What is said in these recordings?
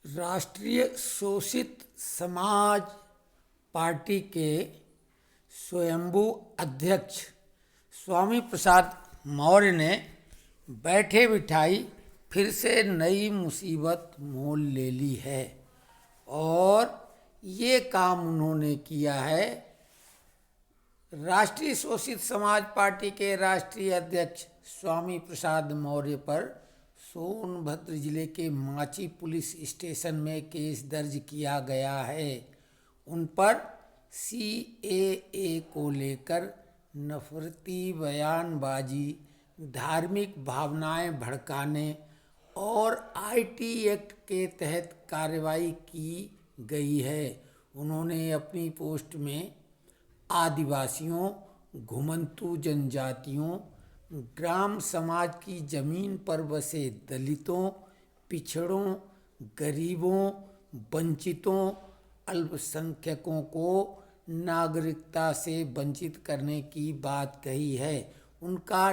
राष्ट्रीय शोषित समाज पार्टी के स्वयंभू अध्यक्ष स्वामी प्रसाद मौर्य ने बैठे बिठाई फिर से नई मुसीबत मोल ले ली है। और ये काम उन्होंने किया है। राष्ट्रीय शोषित समाज पार्टी के राष्ट्रीय अध्यक्ष स्वामी प्रसाद मौर्य पर सोनभद्र जिले के माची पुलिस स्टेशन में केस दर्ज किया गया है। उन पर CAA को लेकर नफरती बयानबाजी, धार्मिक भावनाएं भड़काने और IT एक्ट के तहत कार्रवाई की गई है। उन्होंने अपनी पोस्ट में आदिवासियों, घुमंतू जनजातियों, ग्राम समाज की जमीन पर बसे दलितों, पिछड़ों, गरीबों, वंचितों, अल्पसंख्यकों को नागरिकता से वंचित करने की बात कही है। उनका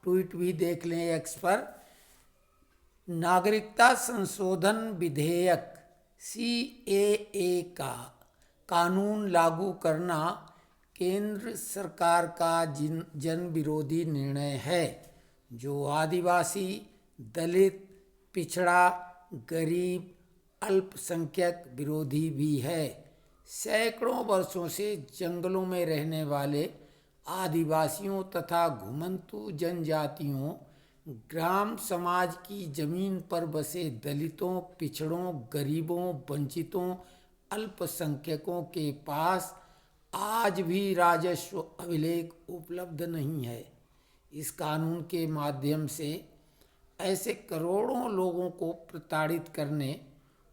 ट्वीट भी देख लें एक्स पर। नागरिकता संशोधन विधेयक CAA का कानून लागू करना केंद्र सरकार का जन विरोधी निर्णय है, जो आदिवासी, दलित, पिछड़ा, गरीब, अल्पसंख्यक विरोधी भी है। सैकड़ों वर्षों से जंगलों में रहने वाले आदिवासियों तथा घुमंतू जनजातियों, ग्राम समाज की जमीन पर बसे दलितों, पिछड़ों, गरीबों, वंचितों, अल्पसंख्यकों के पास आज भी राजस्व अभिलेख उपलब्ध नहीं है। इस कानून के माध्यम से ऐसे करोड़ों लोगों को प्रताड़ित करने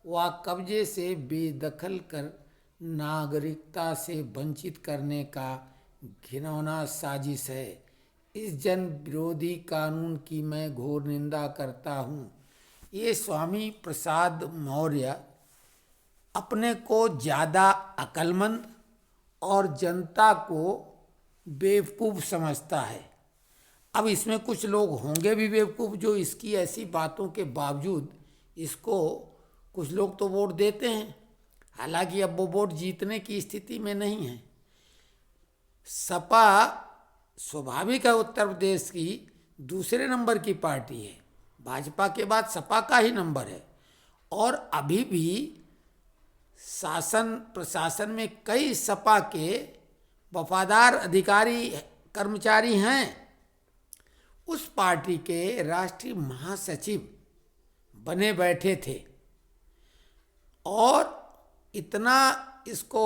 व कब्जे से बेदखल कर नागरिकता से वंचित करने का घिनौना साजिश है। इस जन विरोधी कानून की मैं घोर निंदा करता हूँ। ये स्वामी प्रसाद मौर्य अपने को ज़्यादा अक्लमंद और जनता को बेवकूफ़ समझता है। अब इसमें कुछ लोग होंगे भी बेवकूफ़ जो इसकी ऐसी बातों के बावजूद इसको कुछ लोग तो वोट देते हैं। हालांकि अब वो वोट जीतने की स्थिति में नहीं है। सपा स्वाभाविक है उत्तर प्रदेश की दूसरे नंबर की पार्टी है। भाजपा के बाद सपा का ही नंबर है। और अभी भी शासन प्रशासन में कई सपा के वफादार अधिकारी कर्मचारी हैं। उस पार्टी के राष्ट्रीय महासचिव बने बैठे थे और इतना इसको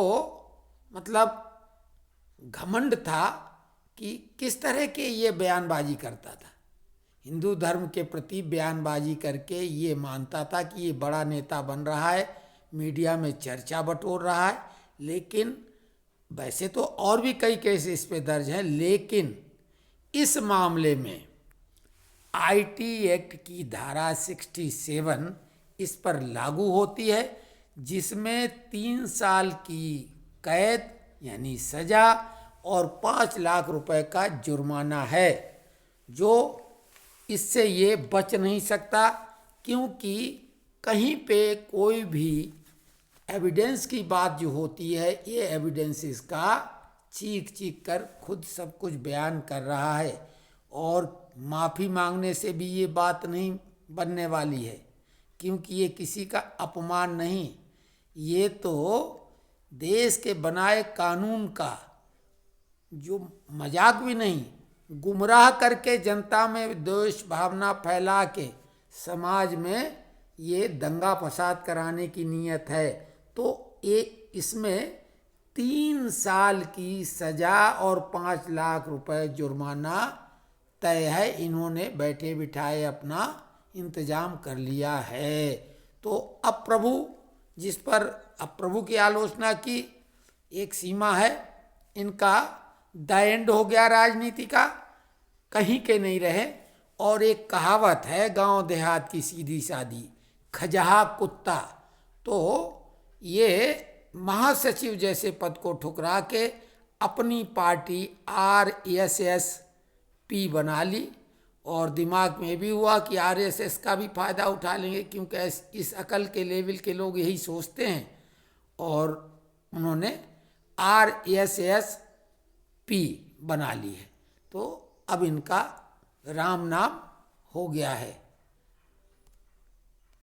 मतलब घमंड था कि किस तरह के ये बयानबाजी करता था। हिंदू धर्म के प्रति बयानबाजी करके ये मानता था कि ये बड़ा नेता बन रहा है, मीडिया में चर्चा बटोर रहा है। लेकिन वैसे तो और भी कई केस इस पे दर्ज हैं, लेकिन इस मामले में IT एक्ट की धारा 67 इस पर लागू होती है, जिसमें 3 साल की कैद यानी सजा और 5 लाख रुपए का जुर्माना है। जो इससे ये बच नहीं सकता, क्योंकि कहीं पे कोई भी एविडेंस की बात जो होती है, ये एविडेंस इसका चीख चीख कर खुद सब कुछ बयान कर रहा है। और माफ़ी मांगने से भी ये बात नहीं बनने वाली है, क्योंकि ये किसी का अपमान नहीं, ये तो देश के बनाए कानून का जो मजाक भी नहीं, गुमराह करके जनता में द्वेष भावना फैला के समाज में ये दंगा फसाद कराने की नीयत है। तो ये इसमें 3 साल की सजा और 5 लाख रुपए जुर्माना तय है। इन्होंने बैठे बिठाए अपना इंतजाम कर लिया है। तो अब प्रभु जिस पर अब प्रभु की आलोचना की एक सीमा है, इनका द एंड हो गया राजनीति का, कहीं के नहीं रहे। और एक कहावत है गांव देहात की सीधी सादी, खजहा कुत्ता। तो ये महासचिव जैसे पद को ठुकरा के अपनी पार्टी RSSP बना ली और दिमाग में भी हुआ कि आरएसएस का भी फायदा उठा लेंगे, क्योंकि इस अकल के लेवल के लोग यही सोचते हैं। और उन्होंने RSS P बना ली है। तो अब इनका राम नाम हो गया है।